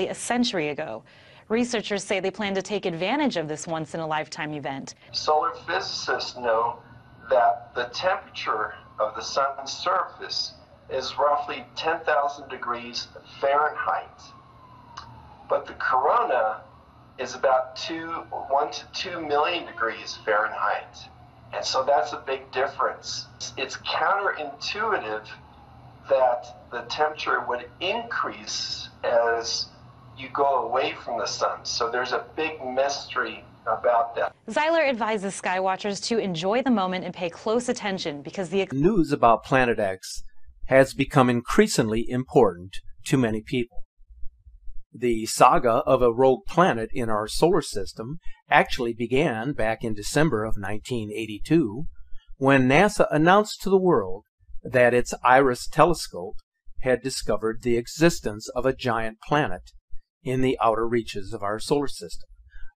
nearly a century ago. Researchers say they plan to take advantage of this once-in-a-lifetime event. Solar physicists know that the temperature of the sun's surface is roughly 10,000 degrees Fahrenheit. But the corona is about 1 to 2 million degrees Fahrenheit. And so that's a big difference. It's counterintuitive that the temperature would increase as you go away from the sun. So there's a big mystery about that. Zeiler advises skywatchers to enjoy the moment and pay close attention because the news about Planet X has become increasingly important to many people. The saga of a rogue planet in our solar system actually began back in December of 1982 when NASA announced to the world that its IRIS telescope had discovered the existence of a giant planet in the outer reaches of our solar system,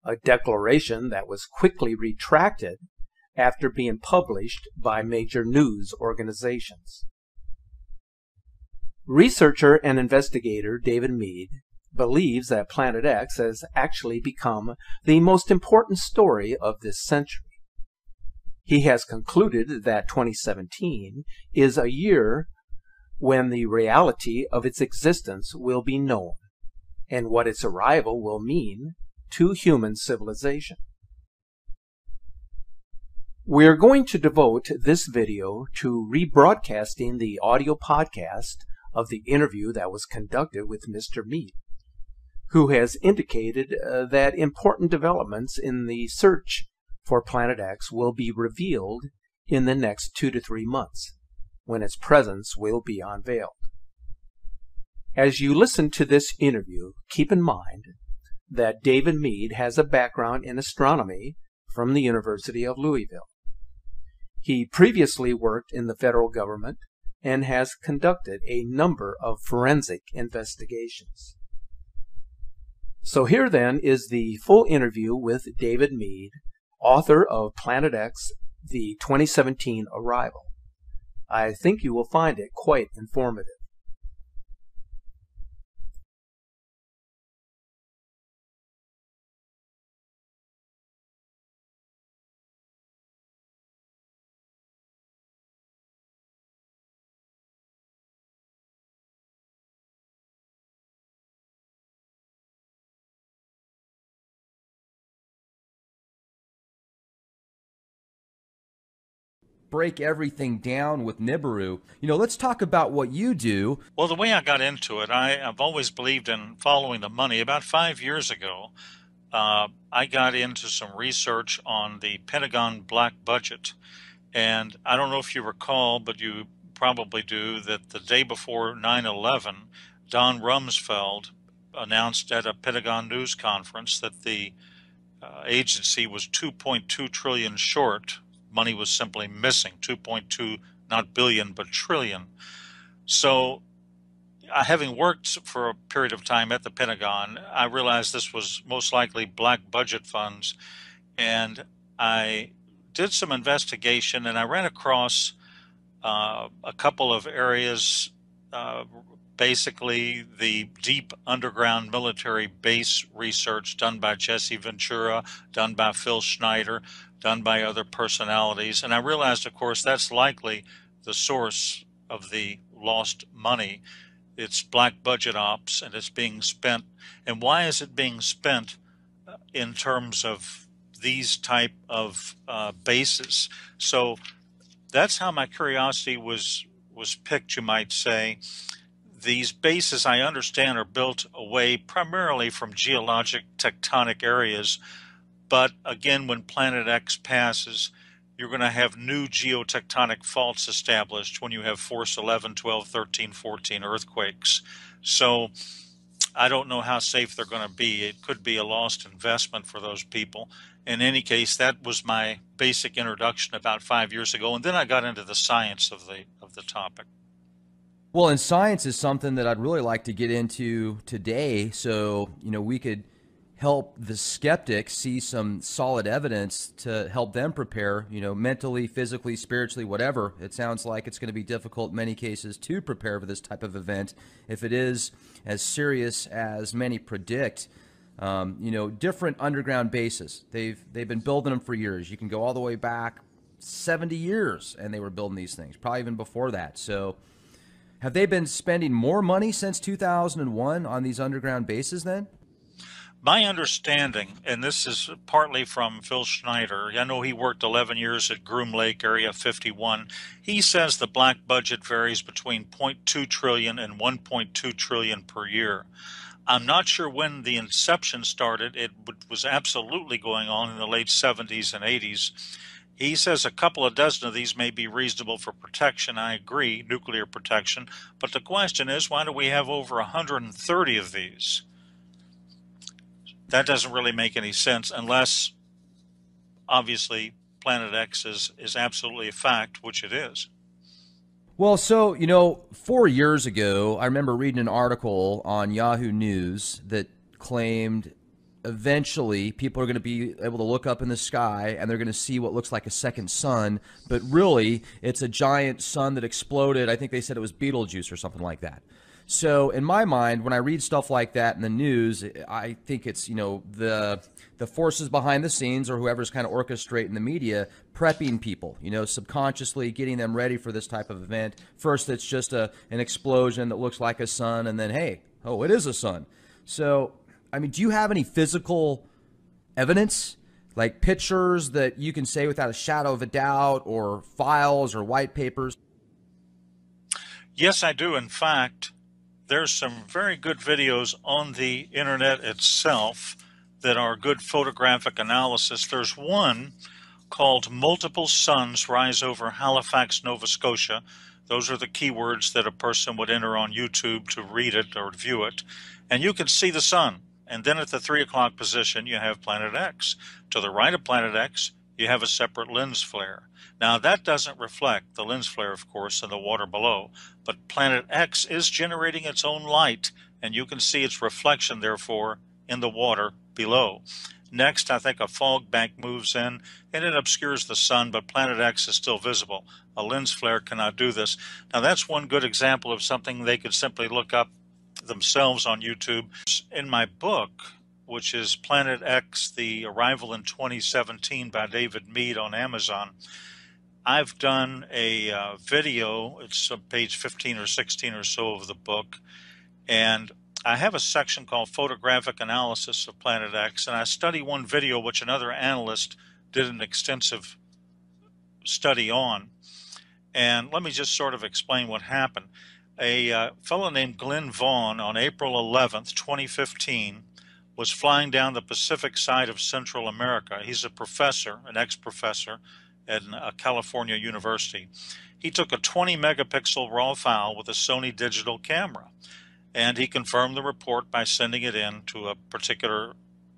a declaration that was quickly retracted after being published by major news organizations. Researcher and investigator David Mead believes that Planet X has actually become the most important story of this century. He has concluded that 2017 is a year when the reality of its existence will be known and what its arrival will mean to human civilization. We are going to devote this video to rebroadcasting the audio podcast of the interview that was conducted with Mr. Mead, who has indicated that important developments in the search for Planet X will be revealed in the next 2 to 3 months, when its presence will be unveiled. As you listen to this interview, keep in mind that David Mead has a background in astronomy from the University of Louisville. He previously worked in the federal government and has conducted a number of forensic investigations. So here then is the full interview with David Mead, author of Planet X, the 2017 Arrival. I think you will find it quite informative. Break everything down with Nibiru. Let's talk about what you do. Well, the way I got into it, I've always believed in following the money. About 5 years ago, I got into some research on the Pentagon black budget. And I don't know if you recall, but you probably do, that the day before 9/11, Don Rumsfeld announced at a Pentagon news conference that the agency was 2.2 trillion short. Money was simply missing, 2.2, not billion, but trillion. So having worked for a period of time at the Pentagon, I realized this was most likely black budget funds. And I did some investigation and I ran across a couple of areas, basically the deep underground military base research done by Jesse Ventura, done by Phil Schneider, done by other personalities. And I realized, of course, that's likely the source of the lost money. It's black budget ops, and it's being spent. And why is it being spent in terms of these type of bases? So that's how my curiosity was picked, you might say. These bases, I understand, are built away primarily from geologic tectonic areas. But again, when Planet X passes, you're going to have new geotectonic faults established when you have force 11, 12, 13, 14 earthquakes. So I don't know how safe they're going to be. It could be a lost investment for those people. In any case, that was my basic introduction about 5 years ago. And then I got into the science of the topic. Well, and science is something that I'd really like to get into today. So, we could help the skeptic see some solid evidence to help them prepare, mentally, physically, spiritually, whatever. It sounds like it's going to be difficult in many cases to prepare for this type of event if it is as serious as many predict. Different underground bases. They've been building them for years. You can go all the way back 70 years and they were building these things, probably even before that. So have they been spending more money since 2001 on these underground bases then? My understanding, and this is partly from Phil Schneider, I know he worked 11 years at Groom Lake Area 51. He says the black budget varies between 0.2 trillion and 1.2 trillion per year. I'm not sure when the inception started. It was absolutely going on in the late 70s and 80s. He says a couple of dozen of these may be reasonable for protection. I agree, nuclear protection. But the question is, why do we have over 130 of these? That doesn't really make any sense unless, obviously, Planet X is absolutely a fact, which it is. Well, so, 4 years ago, I remember reading an article on Yahoo News that claimed eventually people are going to be able to look up in the sky and they're going to see what looks like a second sun, but really it's a giant sun that exploded. I think they said it was Betelgeuse or something like that. So in my mind, when I read stuff like that in the news, I think it's, the forces behind the scenes or whoever's kind of orchestrating the media, prepping people, subconsciously getting them ready for this type of event. First, it's just an explosion that looks like a sun, and then, hey, oh, it is a sun. So, do you have any physical evidence, like pictures that you can say without a shadow of a doubt, or files or white papers? Yes, I do. In fact, there's some very good videos on the internet itself that are good photographic analysis. There's one called Multiple Suns Rise Over Halifax, Nova Scotia. Those are the keywords that a person would enter on YouTube to read it or view it. And you can see the sun. And then at the 3 o'clock position, you have Planet X. To the right of Planet X, you have a separate lens flare. Now, that doesn't reflect the lens flare, of course, in the water below, but Planet X is generating its own light, and you can see its reflection, therefore, in the water below. Next, I think a fog bank moves in, and it obscures the sun, but Planet X is still visible. A lens flare cannot do this. Now, that's one good example of something they could simply look up themselves on YouTube. In my book, which is Planet X, The Arrival in 2017 by David Mead on Amazon, I've done a video. It's page 15 or 16 or so of the book, and I have a section called Photographic Analysis of Planet X, and I study one video which another analyst did an extensive study on. And let me just sort of explain what happened. A fellow named Glenn Vaughn on April 11th, 2015, was flying down the Pacific side of Central America. He's a professor, an ex-professor at a California university. He took a 20 megapixel raw file with a Sony digital camera, and he confirmed the report by sending it in to a particular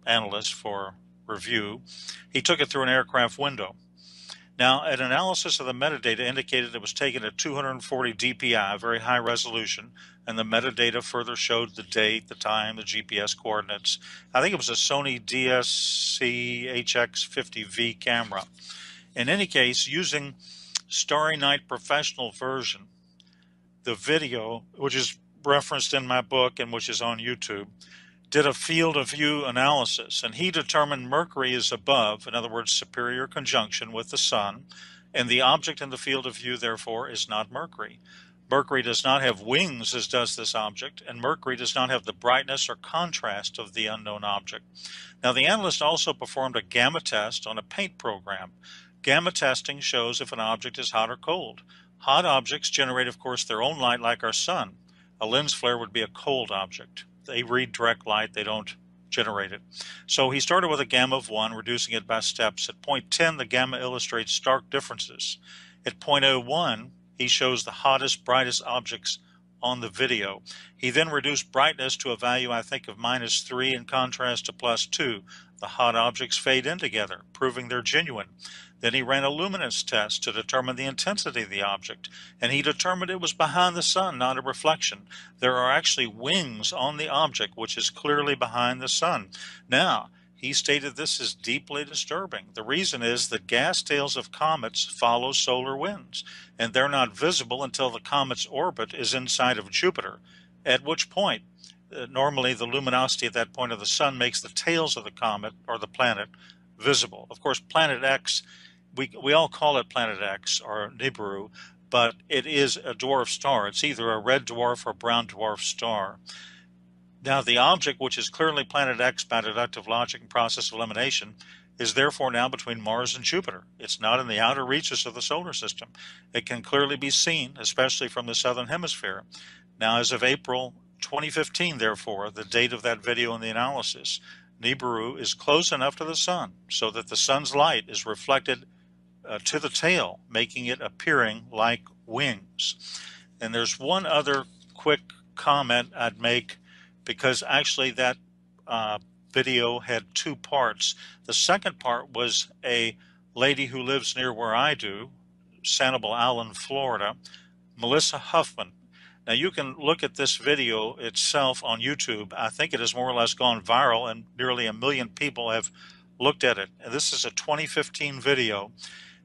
analyst for review. He took it through an aircraft window. Now, an analysis of the metadata indicated it was taken at 240 dpi, very high resolution, and the metadata further showed the date, the time, the GPS coordinates. I think it was a Sony DSC HX50V camera. In any case, using Starry Night Professional version, the video, which is referenced in my book and which is on YouTube, did a field of view analysis, and he determined Mercury is above, in other words, superior conjunction with the sun, and the object in the field of view, therefore, is not Mercury. Mercury does not have wings, as does this object, and Mercury does not have the brightness or contrast of the unknown object. Now, the analyst also performed a gamma test on a paint program. Gamma testing shows if an object is hot or cold. Hot objects generate, of course, their own light like our sun. A lens flare would be a cold object. They read direct light, they don't generate it. So he started with a gamma of 1, reducing it by steps. At point 10, the gamma illustrates stark differences. At point 01, he shows the hottest, brightest objects on the video. He then reduced brightness to a value, I think, of -3 in contrast to +2. The hot objects fade in together, proving they're genuine. Then he ran a luminance test to determine the intensity of the object, and he determined it was behind the sun, not a reflection. There are actually wings on the object, which is clearly behind the sun. Now, he stated this is deeply disturbing. The reason is that gas tails of comets follow solar winds, and they're not visible until the comet's orbit is inside of Jupiter, at which point normally the luminosity at that point of the sun makes the tails of the comet or the planet visible. Of course, Planet X, we all call it Planet X or Nibiru, but it is a dwarf star. It's either a red dwarf or brown dwarf star. Now, the object, which is clearly Planet X by deductive logic and process of elimination, is therefore now between Mars and Jupiter. It's not in the outer reaches of the solar system. It can clearly be seen, especially from the southern hemisphere. Now, as of April 2015, therefore, the date of that video and the analysis, Nibiru is close enough to the sun so that the sun's light is reflected to the tail, making it appearing like wings. And there's one other quick comment I'd make, because actually that video had two parts. The second part was a lady who lives near where I do, Sanibel Island, Florida, Melissa Huffman. Now, you can look at this video itself on YouTube. I think it has more or less gone viral, and nearly 1 million people have looked at it. And this is a 2015 video.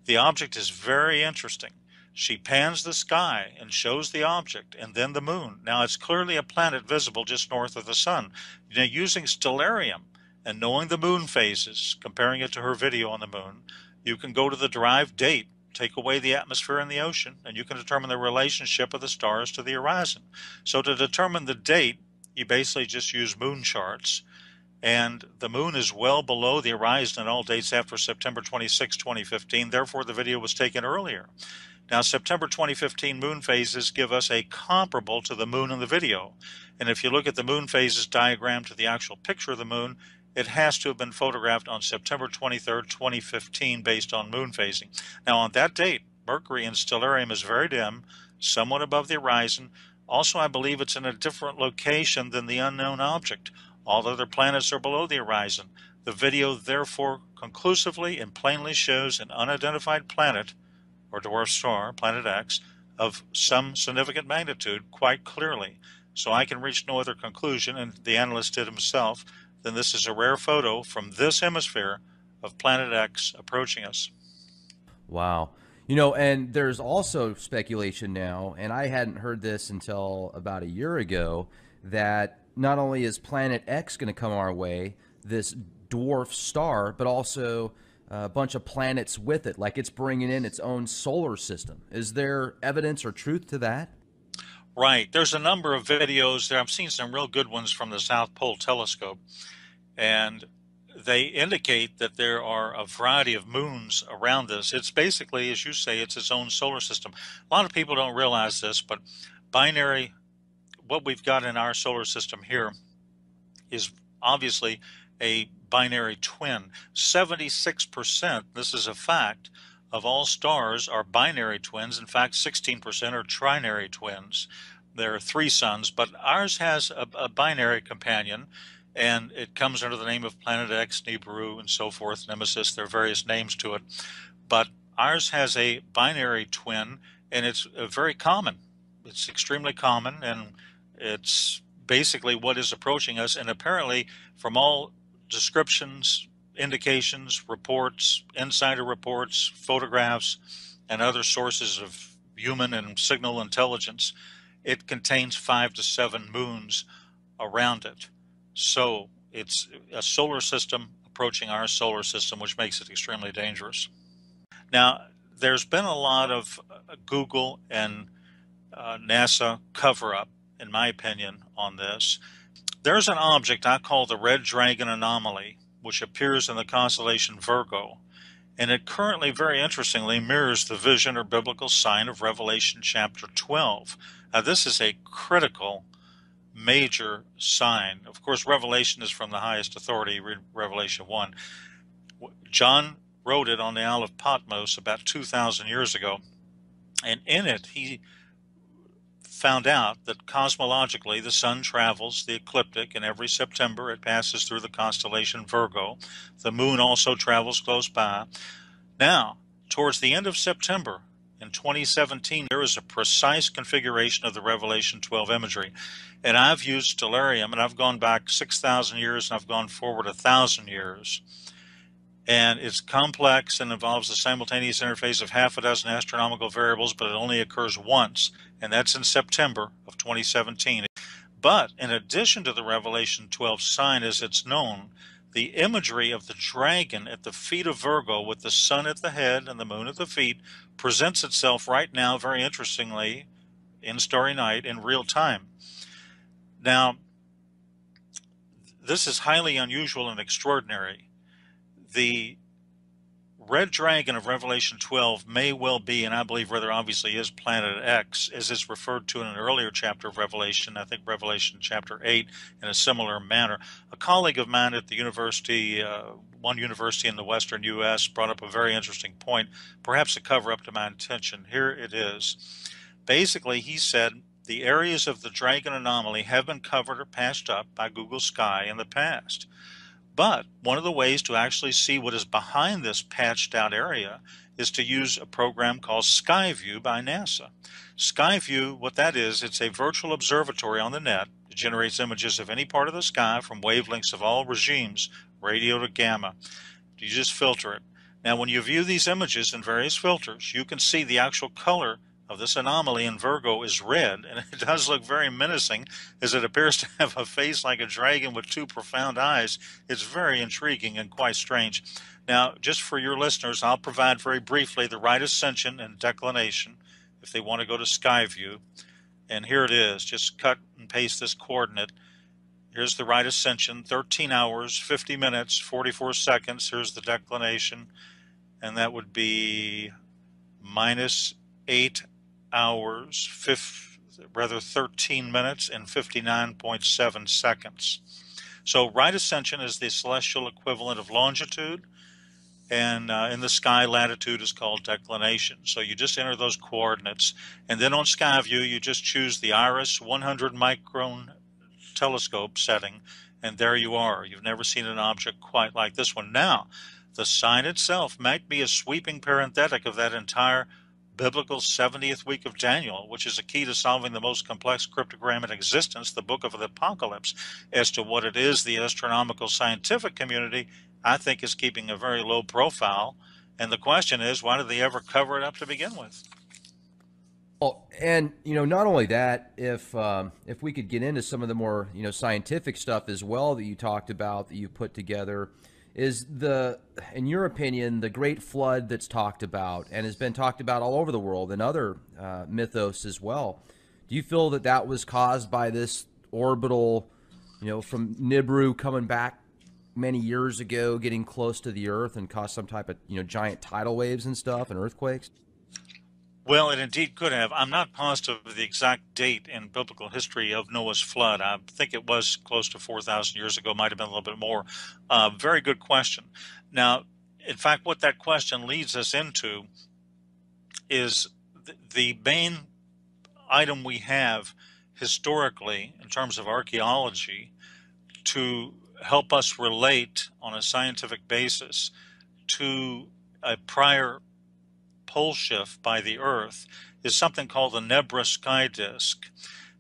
The object is very interesting. She pans the sky and shows the object and then the moon. Now, it's clearly a planet visible just north of the sun. Now, using stellarium and knowing the moon phases, comparing it to her video on the moon, you can go to the derived date, take away the atmosphere and the ocean, and you can determine the relationship of the stars to the horizon. So to determine the date, you basically just use moon charts, and the moon is well below the horizon in all dates after September 26, 2015. Therefore, the video was taken earlier. Now, September 2015 moon phases give us a comparable to the moon in the video. And if you look at the moon phases diagram to the actual picture of the moon, it has to have been photographed on September 23rd, 2015, based on moon phasing. Now, on that date, Mercury in stellarium is very dim, somewhat above the horizon. Also, I believe it's in a different location than the unknown object. All other planets are below the horizon. The video, therefore, conclusively and plainly shows an unidentified planet, or dwarf star, Planet X, of some significant magnitude quite clearly. So I can reach no other conclusion, and the analyst did himself, than this is a rare photo from this hemisphere of Planet X approaching us. Wow. You know, and there's also speculation now, and I hadn't heard this until about a year ago, that not only is Planet X going to come our way, this dwarf star, but also a bunch of planets with it, like it's bringing in its own solar system. Is there evidence or truth to that? Right. There's a number of videos there. I've seen some real good ones from the South Pole Telescope, and they indicate that there are a variety of moons around this. It's basically, as you say, it's its own solar system. A lot of people don't realize this, but binary, what we've got in our solar system here is obviously a binary twin. 76%, this is a fact, of all stars are binary twins. In fact, 16% are trinary twins. There are three suns, but ours has a binary companion, and it comes under the name of Planet X, Nibiru, and so forth, Nemesis. There are various names to it. But ours has a binary twin, and it's very common. It's extremely common, and it's basically what is approaching us. And apparently, from all descriptions, indications, reports, insider reports, photographs, and other sources of human and signal intelligence, it contains 5 to 7 moons around it. So it's a solar system approaching our solar system, which makes it extremely dangerous. Now, there's been a lot of Google and NASA cover-up, in my opinion, on this. There's an object I call the Red Dragon Anomaly, which appears in the constellation Virgo, and it currently, very interestingly, mirrors the vision or biblical sign of Revelation chapter 12. Now, this is a critical, major sign. Of course, Revelation is from the highest authority, read Revelation 1. John wrote it on the Isle of Patmos about 2,000 years ago, and in it he found out that cosmologically the sun travels the ecliptic, and every September it passes through the constellation Virgo. The moon also travels close by. Now, towards the end of September in 2017, there is a precise configuration of the Revelation 12 imagery. And I've used Stellarium, and I've gone back 6,000 years, and I've gone forward 1,000 years. And it's complex and involves the simultaneous interface of half a dozen astronomical variables, but it only occurs once, and that's in September of 2017. But in addition to the Revelation 12 sign as it's known, the imagery of the dragon at the feet of Virgo with the sun at the head and the moon at the feet presents itself right now, very interestingly, in Starry Night in real time. Now, this is highly unusual and extraordinary. The red dragon of Revelation 12 may well be, and I believe rather obviously is, Planet X, as is referred to in an earlier chapter of Revelation, I think Revelation chapter 8, in a similar manner. A colleague of mine at the university, one university in the western U.S., brought up a very interesting point, perhaps a cover-up to my intention. Here it is. Basically, he said, the areas of the dragon anomaly have been covered or patched up by Google Sky in the past. But one of the ways to actually see what is behind this patched out area is to use a program called Skyview by NASA. Skyview, what that is, it's a virtual observatory on the net. It generates images of any part of the sky from wavelengths of all regimes, radio to gamma. You just filter it. Now, when you view these images in various filters, you can see the actual color of this anomaly in Virgo is red, and it does look very menacing, as it appears to have a face like a dragon with two profound eyes. It's very intriguing and quite strange. Now, just for your listeners, I'll provide very briefly the right ascension and declination if they want to go to Skyview. And here it is. Just cut and paste this coordinate. Here's the right ascension, 13 hours, 50 minutes, 44 seconds. Here's the declination, and that would be minus 8 hours, 13 minutes and 59.7 seconds. So right ascension is the celestial equivalent of longitude, and in the sky latitude is called declination. So you just enter those coordinates, and then on Skyview you just choose the Iris 100 micron telescope setting, and there you are. You've never seen an object quite like this one. Now, the sign itself might be a sweeping parenthetic of that entire biblical 70th week of Daniel, which is a key to solving the most complex cryptogram in existence, the book of the Apocalypse. As to what it is, the astronomical scientific community, I think, is keeping a very low profile. And the question is, why did they ever cover it up to begin with? Well, and not only that, if we could get into some of the more scientific stuff as well that you talked about, that you put together, is in your opinion, the Great Flood that's talked about and has been talked about all over the world and other mythos as well. Do you feel that that was caused by this orbital, from Nibiru coming back many years ago, getting close to the Earth and caused some type of, giant tidal waves and stuff and earthquakes? Well, it indeed could have. I'm not positive of the exact date in biblical history of Noah's flood. I think it was close to 4,000 years ago, might have been a little bit more. Very good question. Now, in fact, what that question leads us into is the main item we have historically in terms of archaeology to help us relate on a scientific basis to a prior pole shift by the Earth is something called the Nebra Sky Disk.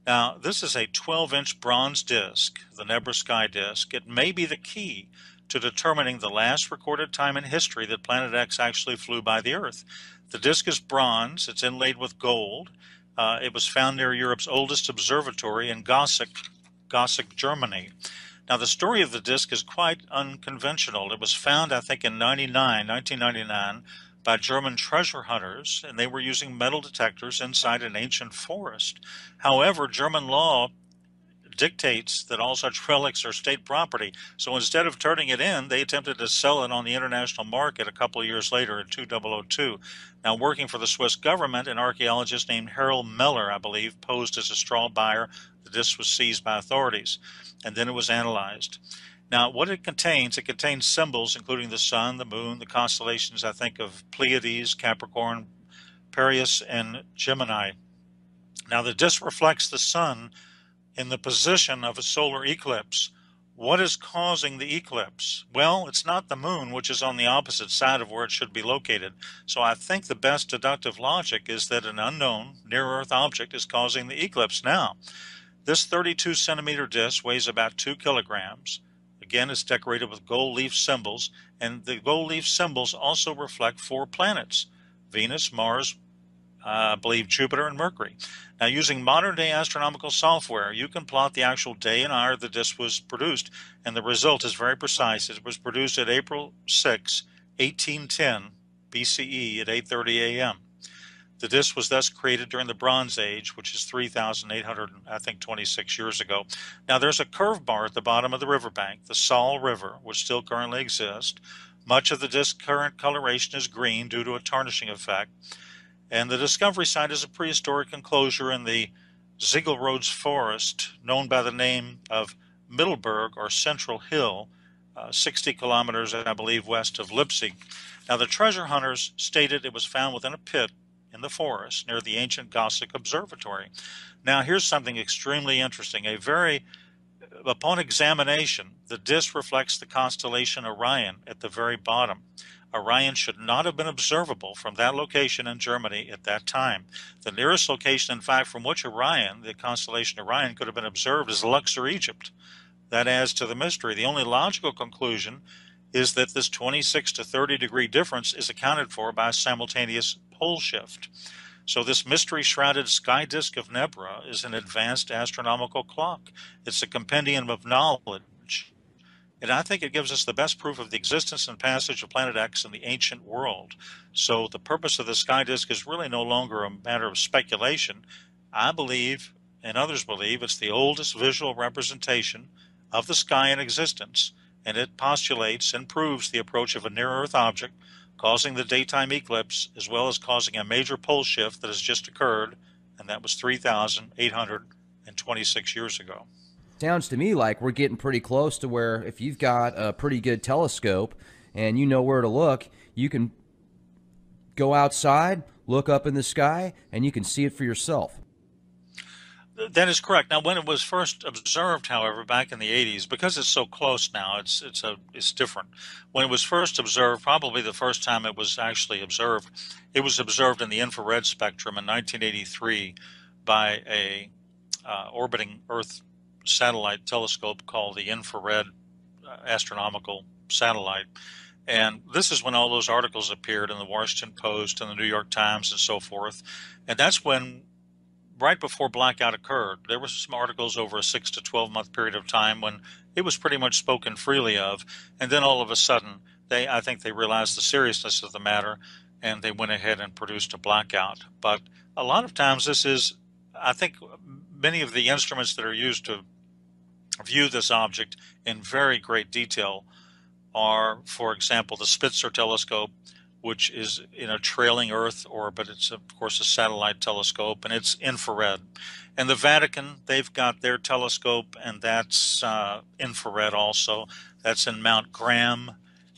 Now, this is a 12-inch bronze disk, the Nebra Sky Disk. It may be the key to determining the last recorded time in history that Planet X actually flew by the Earth. The disk is bronze. It's inlaid with gold. It was found near Europe's oldest observatory in Gossig, Germany. Now, the story of the disk is quite unconventional. It was found, I think, in 1999, by German treasure hunters, and they were using metal detectors inside an ancient forest. However, German law dictates that all such relics are state property, so instead of turning it in, they attempted to sell it on the international market a couple of years later in 2002. Now, working for the Swiss government, an archaeologist named Harold Meller, I believe, posed as a straw buyer. The disc was seized by authorities, and then it was analyzed. Now, what it contains symbols including the sun, the moon, the constellations, I think, of Pleiades, Capricorn, Piraeus, and Gemini. Now, the disk reflects the sun in the position of a solar eclipse. What is causing the eclipse? Well, it's not the moon, which is on the opposite side of where it should be located. So I think the best deductive logic is that an unknown near-Earth object is causing the eclipse. Now, this 32 centimeter disk weighs about 2 kilograms. Again, it's decorated with gold leaf symbols, and the gold leaf symbols also reflect 4 planets: Venus, Mars, I believe Jupiter, and Mercury. Now, using modern-day astronomical software, you can plot the actual day and hour the disk was produced, and the result is very precise. It was produced at April 6, 1810 BCE at 8:30 a.m. The disk was thus created during the Bronze Age, which is 3,826 years ago. Now, there's a curved bar at the bottom of the riverbank, the Saal River, which still currently exists. Much of the disk's current coloration is green due to a tarnishing effect. And the discovery site is a prehistoric enclosure in the Ziegelrodes Forest, known by the name of Middleburg or Central Hill, 60 kilometers, I believe, west of Leipzig. Now, the treasure hunters stated it was found within a pit in the forest near the ancient Gothic observatory. Now, here's something extremely interesting. Upon examination, the disk reflects the constellation Orion at the very bottom. Orion should not have been observable from that location in Germany at that time. The nearest location, in fact, from which Orion, the constellation Orion, could have been observed is Luxor, Egypt. That adds to the mystery. The only logical conclusion is that this 26 to 30 degree difference is accounted for by a simultaneous pole shift. So this mystery-shrouded sky disk of Nebra is an advanced astronomical clock. It's a compendium of knowledge. And I think it gives us the best proof of the existence and passage of Planet X in the ancient world. So the purpose of the sky disk is really no longer a matter of speculation. I believe, and others believe, it's the oldest visual representation of the sky in existence, and it postulates and proves the approach of a near-Earth object causing the daytime eclipse, as well as causing a major pole shift that has just occurred, and that was 3,826 years ago. Sounds to me like we're getting pretty close to where if you've got a pretty good telescope and you know where to look, you can go outside, look up in the sky, and you can see it for yourself. That is correct. Now, when it was first observed, however, back in the 80s, because it's so close now, it's different. When it was first observed, probably the first time it was actually observed, it was observed in the infrared spectrum in 1983 by a orbiting Earth satellite telescope called the Infrared Astronomical Satellite. And this is when all those articles appeared in the Washington Post and the New York Times and so forth. And that's when, right before blackout occurred, there were some articles over a 6 to 12 month period of time when it was pretty much spoken freely of. And then all of a sudden, I think they realized the seriousness of the matter, and they went ahead and produced a blackout. But a lot of times I think many of the instruments that are used to view this object in very great detail are, for example, the Spitzer telescope, which is in a trailing Earth orbit. It's, of course, a satellite telescope, and it's infrared. And the Vatican, they've got their telescope, and that's infrared also. That's in Mount Graham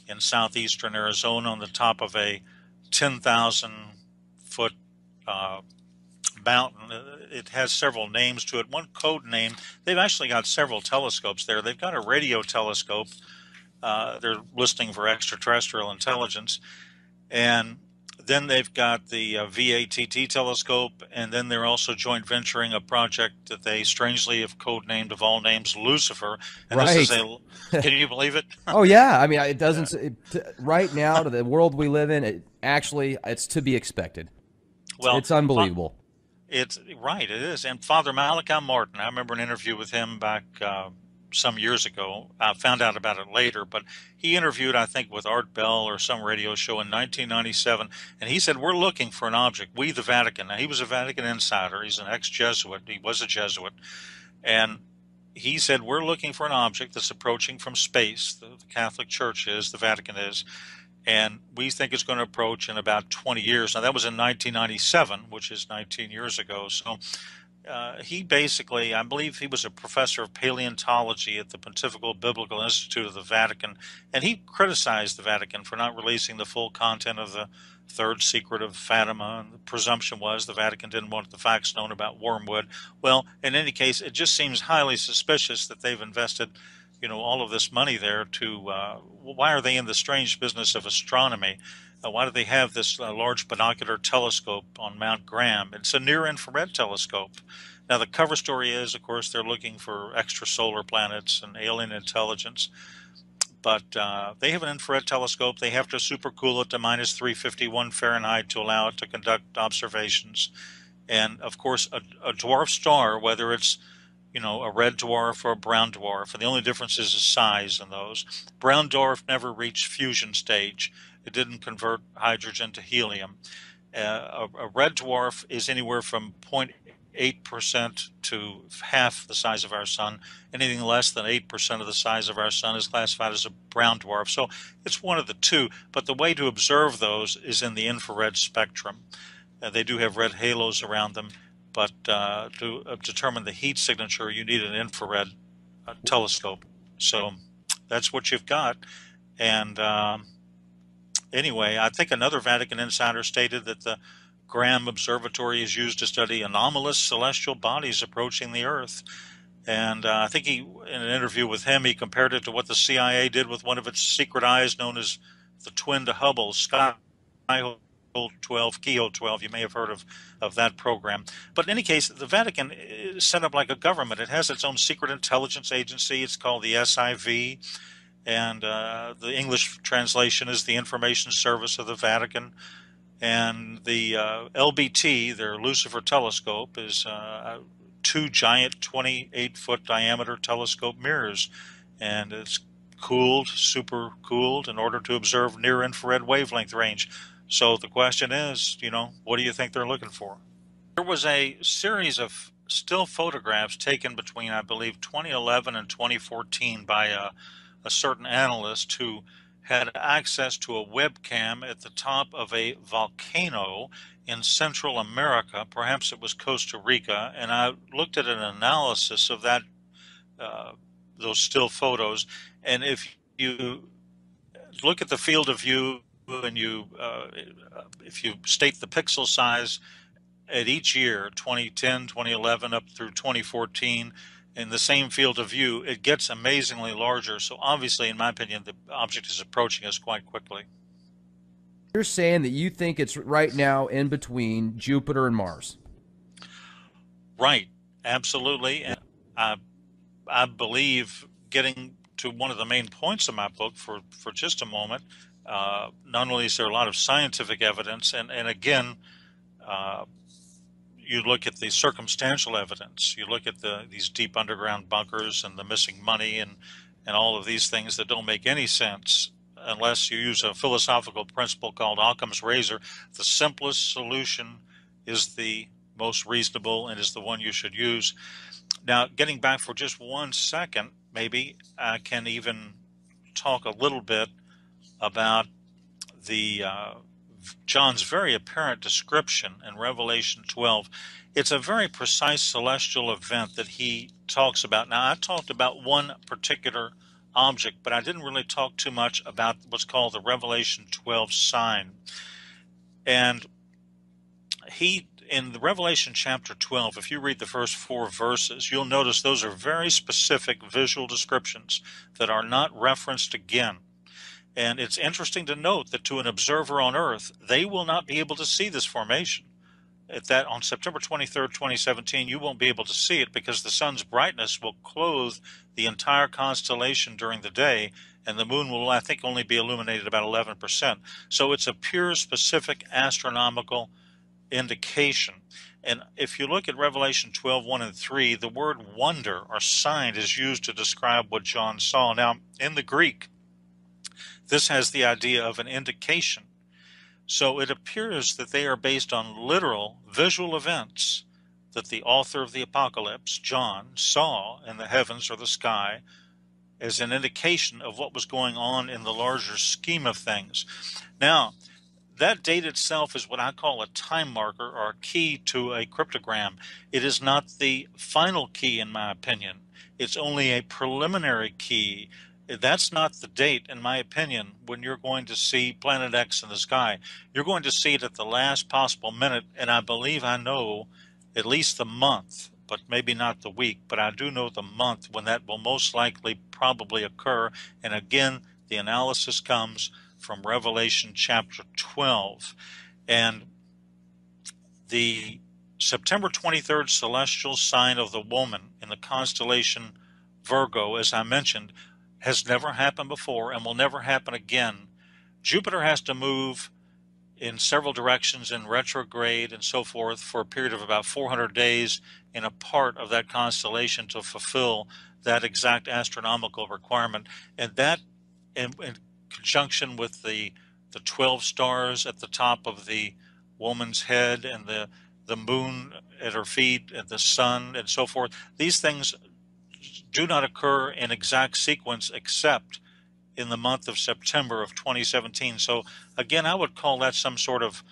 in southeastern Arizona on the top of a 10,000-foot mountain. It has several names to it. One code name, they've actually got several telescopes there. They've got a radio telescope. They're listening for extraterrestrial intelligence. And then they've got the VATT telescope, and then they're also joint venturing a project that they strangely have codenamed, of all names, Lucifer. And right. This is can you believe it? Oh, yeah. I mean, it doesn't, right now, to the world we live in, it's to be expected. Well, it's unbelievable. It's right, it is. And Father Malachi Martin, I remember an interview with him back some years ago. I found out about it later, but he interviewed, I think, with Art Bell or some radio show in 1997, and he said, we're looking for an object, we the Vatican. Now, he was a Vatican insider. He's an ex-Jesuit. He was a Jesuit. And he said, we're looking for an object that's approaching from space. The Catholic Church is, the Vatican is, and we think it's going to approach in about 20 years. Now, that was in 1997, which is 19 years ago. So he basically, I believe he was a professor of paleontology at the Pontifical Biblical Institute of the Vatican, and he criticized the Vatican for not releasing the full content of the third secret of Fatima, and the presumption was the Vatican didn't want the facts known about wormwood. Well, in any case, it just seems highly suspicious that they've invested, all of this money there to, why are they in the strange business of astronomy? Why do they have this large binocular telescope on Mount Graham? It's a near-infrared telescope. Now, the cover story is, of course, they're looking for extrasolar planets and alien intelligence. But they have an infrared telescope. They have to supercool it to minus 351 Fahrenheit to allow it to conduct observations. And, of course, a dwarf star, whether it's, a red dwarf or a brown dwarf, and the only difference is the size in those. Brown dwarf never reached fusion stage. It didn't convert hydrogen to helium. A red dwarf is anywhere from 0.8% to half the size of our sun. Anything less than 8% of the size of our sun is classified as a brown dwarf. So it's one of the two, but the way to observe those is in the infrared spectrum. They do have red halos around them, but to determine the heat signature, you need an infrared telescope. So that's what you've got. And anyway, I think another Vatican insider stated that the Graham Observatory is used to study anomalous celestial bodies approaching the Earth. And I think in an interview with him, he compared it to what the CIA did with one of its secret eyes known as the twin to Hubble, Skyhole 12, Keyhole 12. You may have heard of that program. But in any case, the Vatican is set up like a government. It has its own secret intelligence agency. It's called the SIV. And the English translation is the Information Service of the Vatican. And the LBT, their Lucifer telescope, is two giant 28-foot diameter telescope mirrors. And it's cooled, super cooled, in order to observe near-infrared wavelength range. So the question is, what do you think they're looking for? There was a series of still photographs taken between, I believe, 2011 and 2014 by a certain analyst who had access to a webcam at the top of a volcano in Central America. Perhaps it was Costa Rica. And I looked at an analysis of that, those still photos. And if you look at the field of view and if you state the pixel size at each year, 2010, 2011, up through 2014, in the same field of view, it gets amazingly larger. So obviously, in my opinion, the object is approaching us quite quickly. You're saying that you think it's right now in between Jupiter and Mars. Right, absolutely. And I believe, getting to one of the main points of my book for just a moment, not only is there a lot of scientific evidence, and again, you look at the circumstantial evidence, you look at these deep underground bunkers and the missing money and all of these things that don't make any sense unless you use a philosophical principle called Occam's razor. The simplest solution is the most reasonable and is the one you should use. Now, getting back for just 1 second, maybe I can even talk a little bit about the John's very apparent description in Revelation 12. It's a very precise celestial event that he talks about. Now, I talked about one particular object, but I didn't really talk too much about what's called the Revelation 12 sign. And in the Revelation chapter 12, if you read the first 4 verses, you'll notice those are very specific visual descriptions that are not referenced again. And it's interesting to note that to an observer on Earth, they will not be able to see this formation. On September 23rd, 2017, you won't be able to see it because the sun's brightness will clothe the entire constellation during the day, and the moon will, I think, only be illuminated about 11%. So it's a pure, specific astronomical indication. And if you look at Revelation 12, 1 and 3, the word wonder or sign is used to describe what John saw. Now, in the Greek, this has the idea of an indication. So it appears that they are based on literal visual events that the author of the Apocalypse, John, saw in the heavens or the sky as an indication of what was going on in the larger scheme of things. Now, that date itself is what I call a time marker or a key to a cryptogram. It is not the final key, in my opinion. It's only a preliminary key. that's not the date, in my opinion, when you're going to see Planet X in the sky. You're going to see it at the last possible minute, and I believe I know at least the month, but maybe not the week, but I do know the month when that will most likely probably occur. And again, the analysis comes from Revelation chapter 12. And the September 23rd celestial sign of the woman in the constellation Virgo, as I mentioned, has never happened before and will never happen again. Jupiter has to move in several directions in retrograde and so forth for a period of about 400 days in a part of that constellation to fulfill that exact astronomical requirement. And that, in conjunction with the 12 stars at the top of the woman's head and the moon at her feet and the sun and so forth, these things do not occur in exact sequence except in the month of September of 2017. So again, I would call that some sort of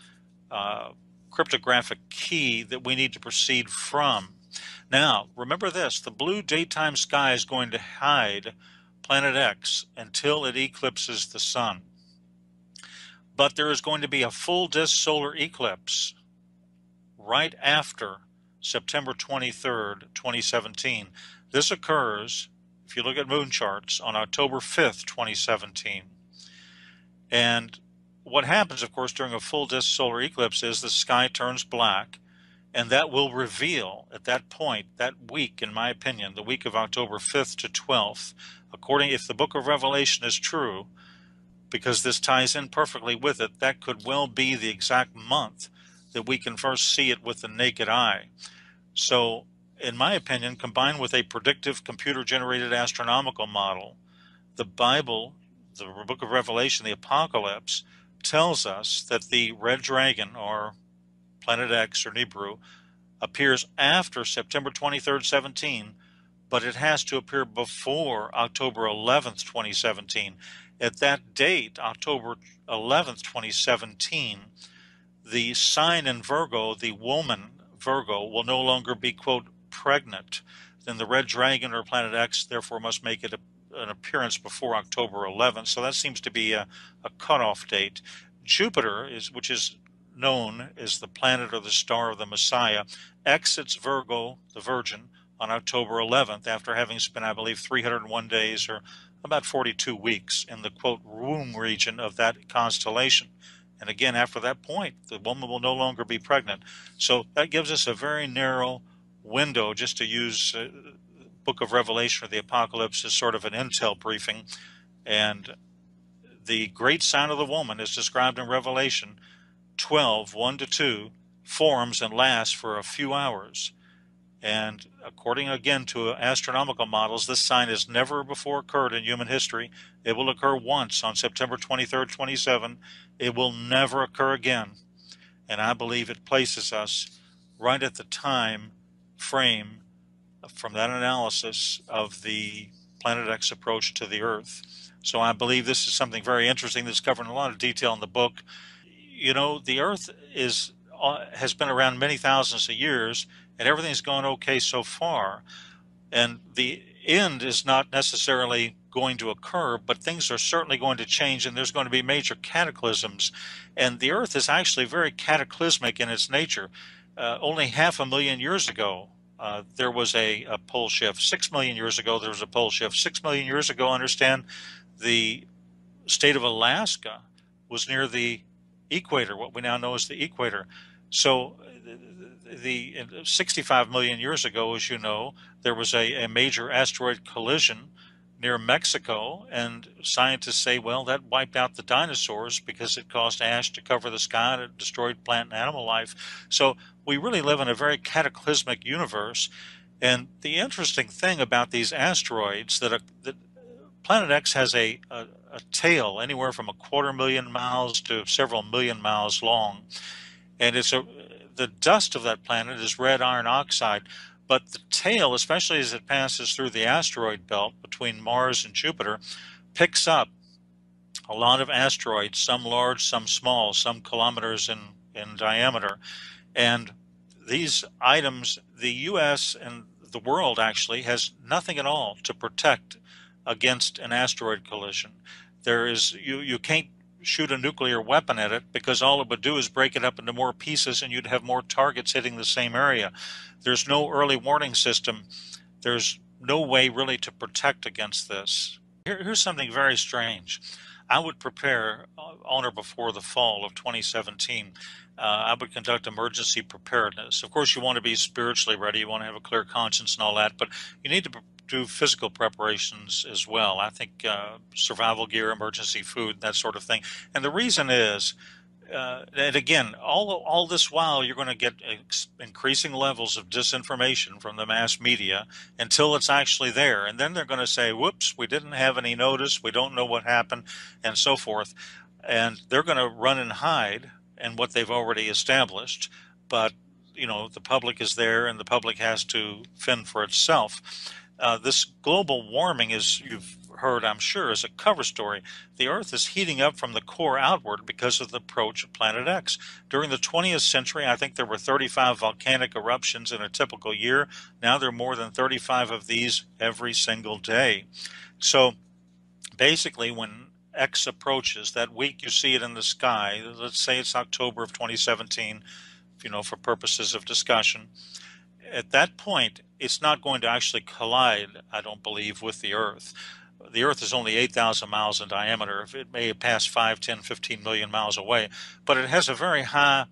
cryptographic key that we need to proceed from. Now, remember this, the blue daytime sky is going to hide Planet X until it eclipses the sun. But there is going to be a full disk solar eclipse right after September 23rd, 2017. This occurs, if you look at moon charts, on October 5th, 2017. And what happens, of course, during a full disk solar eclipse is the sky turns black, and that will reveal at that point, that week, in my opinion, the week of October 5th to 12th, if the book of Revelation is true, because this ties in perfectly with it, that could well be the exact month that we can first see it with the naked eye. So, in my opinion, combined with a predictive computer-generated astronomical model, the Bible, the book of Revelation, the Apocalypse, tells us that the red dragon, or Planet X or Nibiru, appears after September 23rd, 17, but it has to appear before October 11th, 2017. At that date, October 11th, 2017, the sign in Virgo, the woman Virgo, will no longer be, quote, pregnant. Then the red dragon or Planet X therefore must make it an appearance before October 11th. So that seems to be a cutoff date. Jupiter, which is known as the planet or the star of the Messiah, exits Virgo, the Virgin, on October 11th after having spent, I believe, 301 days or about 42 weeks in the, quote, womb region of that constellation. And again, after that point, the woman will no longer be pregnant. So that gives us a very narrow window, just to use book of Revelation or the Apocalypse as sort of an intel briefing. And the great sign of the woman, as described in Revelation 12, 1-2, forms and lasts for a few hours. And according, again, to astronomical models, this sign has never before occurred in human history. It will occur once on September 23rd, 27. It will never occur again. And I believe it places us right at the time frame from that analysis of the Planet X approach to the Earth. So I believe this is something very interesting that's covered in a lot of detail in the book. You know, the Earth has been around many thousands of years, and everything's gone okay so far. And the end is not necessarily going to occur, but things are certainly going to change, and there's going to be major cataclysms. And the Earth is actually very cataclysmic in its nature. Only 500,000 years ago, there was a pole shift. 6 million years ago, there was a pole shift. 6 million years ago, understand, the state of Alaska was near the equator, what we now know as the equator. So the 65 million years ago, as you know, there was a major asteroid collision near Mexico, and scientists say, well, that wiped out the dinosaurs because it caused ash to cover the sky and it destroyed plant and animal life. So we really live in a very cataclysmic universe. And the interesting thing about these asteroids, that Planet X has a tail anywhere from 250,000 miles to several million miles long. And the dust of that planet is red iron oxide. But the tail, especially as it passes through the asteroid belt between Mars and Jupiter, picks up a lot of asteroids, some large, some small, some kilometers in diameter. And these items, the U.S. and the world actually has nothing at all to protect against an asteroid collision. You can't shoot a nuclear weapon at it, because all it would do is break it up into more pieces and you'd have more targets hitting the same area. There's no early warning system. There's no way really to protect against this. Here's something very strange. I would prepare on or before the fall of 2017. I would conduct emergency preparedness. Of course, you want to be spiritually ready. You want to have a clear conscience and all that, but you need to do physical preparations as well. I think survival gear, emergency food, that sort of thing. And the reason is, and again, all this while, you're going to get increasing levels of disinformation from the mass media until it's actually there. And then they're going to say, whoops, we didn't have any notice, we don't know what happened, and so forth. And they're going to run and hide in what they've already established. But, you know, the public is there and the public has to fend for itself. This global warming, as you've heard, I'm sure, is a cover story. The Earth is heating up from the core outward because of the approach of Planet X. During the 20th century, I think there were 35 volcanic eruptions in a typical year. Now there are more than 35 of these every single day. So basically, when X approaches, that week you see it in the sky, let's say it's October of 2017, you know, for purposes of discussion, at that point, it's not going to actually collide, I don't believe, with the Earth. The Earth is only 8,000 miles in diameter. It may pass 5, 10, 15 million miles away, but it has a very high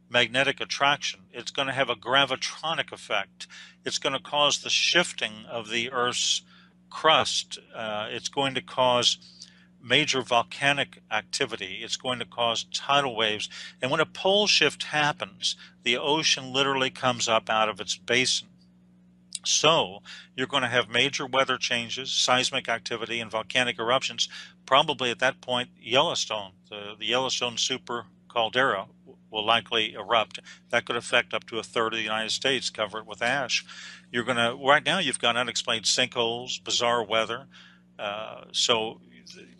magnetic attraction. It's going to have a gravitronic effect. It's going to cause the shifting of the Earth's crust. It's going to cause major volcanic activity. It's going to cause tidal waves. And when a pole shift happens, the ocean literally comes up out of its basin. So you're going to have major weather changes, seismic activity, and volcanic eruptions. Probably at that point, Yellowstone, the Yellowstone super caldera, will likely erupt. That could affect up to a third of the United States, cover it with ash. Right now you've got unexplained sinkholes, bizarre weather. So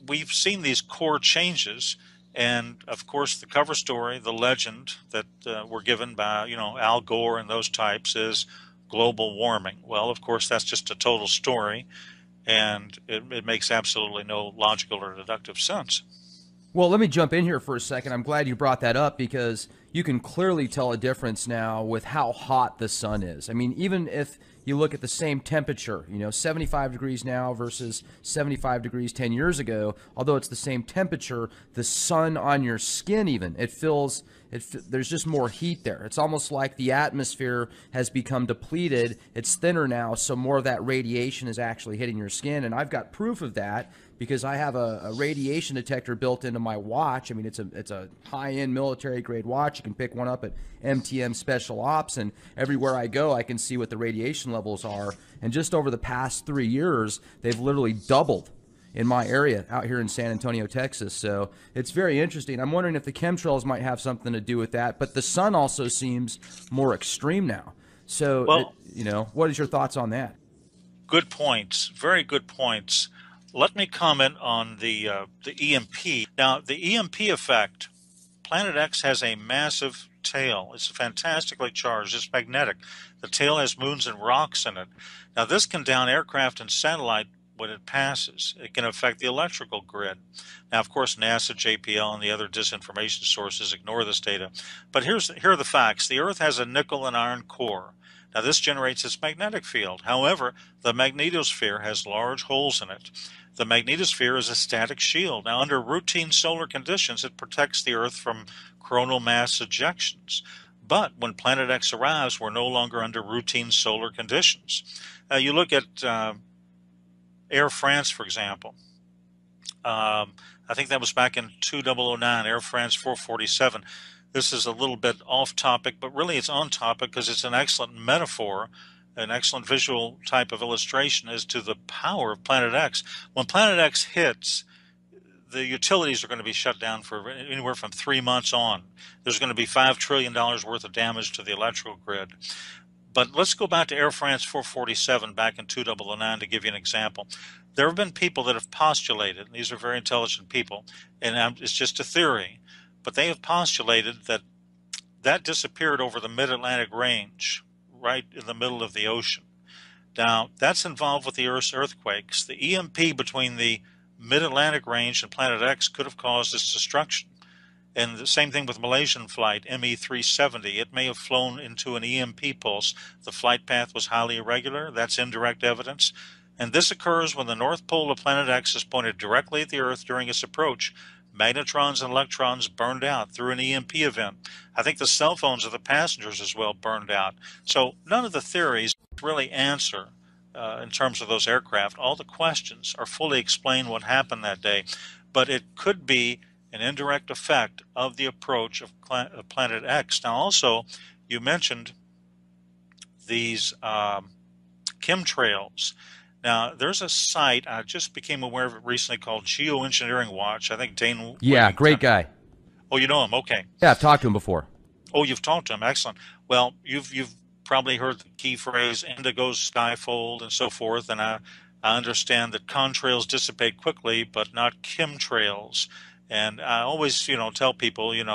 we've seen these core changes, and of course the cover story, the legend that we're given by, you know, Al Gore and those types is global warming. Well, of course, that's just a total story, and it makes absolutely no logical or deductive sense. Well, let me jump in here for a second. I'm glad you brought that up, because you can clearly tell a difference now with how hot the sun is. I mean, even if you look at the same temperature, you know, 75 degrees now versus 75 degrees 10 years ago, although it's the same temperature, the sun on your skin even, there's just more heat there. It's almost like the atmosphere has become depleted. It's thinner now, so more of that radiation is actually hitting your skin. And I've got proof of that because I have a radiation detector built into my watch. I mean, it's a high-end military-grade watch. You can pick one up at MTM Special Ops, and everywhere I go, I can see what the radiation levels are. And just over the past 3 years, they've literally doubled in my area out here in San Antonio, Texas. So it's very interesting. I'm wondering if the chemtrails might have something to do with that. But the sun also seems more extreme now. So, well, you know, what is your thoughts on that? Good points. Very good points. Let me comment on the EMP. Now, the EMP effect, Planet X has a massive tail. It's fantastically charged. It's magnetic. The tail has moons and rocks in it. Now, this can down aircraft and satellite when it passes. It can affect the electrical grid. Now, of course, NASA, JPL, and the other disinformation sources ignore this data. But here are the facts. The Earth has a nickel and iron core. Now, this generates its magnetic field. However, the magnetosphere has large holes in it. The magnetosphere is a static shield. Now, under routine solar conditions, it protects the Earth from coronal mass ejections. But when Planet X arrives, we're no longer under routine solar conditions. You look at Air France, for example. I think that was back in 2009, Air France 447. This is a little bit off topic, but really it's on topic because it's an excellent metaphor, an excellent visual type of illustration as to the power of Planet X. When Planet X hits, the utilities are going to be shut down for anywhere from 3 months on. There's going to be $5 trillion worth of damage to the electrical grid. But let's go back to Air France 447 back in 2009 to give you an example. There have been people that have postulated, and these are very intelligent people, and it's just a theory, but they have postulated that that disappeared over the mid-Atlantic range, right in the middle of the ocean. Now, that's involved with the Earth's earthquakes. The EMP between the mid-Atlantic range and Planet X could have caused its destruction. And the same thing with Malaysian flight ME370. It may have flown into an EMP pulse. The flight path was highly irregular. That's indirect evidence. And this occurs when the north pole of Planet X is pointed directly at the Earth during its approach. Magnetrons and electrons burned out through an EMP event. I think the cell phones of the passengers as well burned out. So none of the theories really answer in terms of those aircraft. All the questions are fully explain what happened that day. But it could be an indirect effect of the approach of Planet X. Now, also, you mentioned these chemtrails. Now, there's a site, I just became aware of it recently, called Geoengineering Watch. I think Dane. Yeah, great guy. Oh, you know him? Okay. Yeah, I've talked to him before. Oh, you've talked to him. Excellent. Well, you've probably heard the key phrase indigo skyfold and so forth, and I understand that contrails dissipate quickly, but not chemtrails. And I always, tell people, in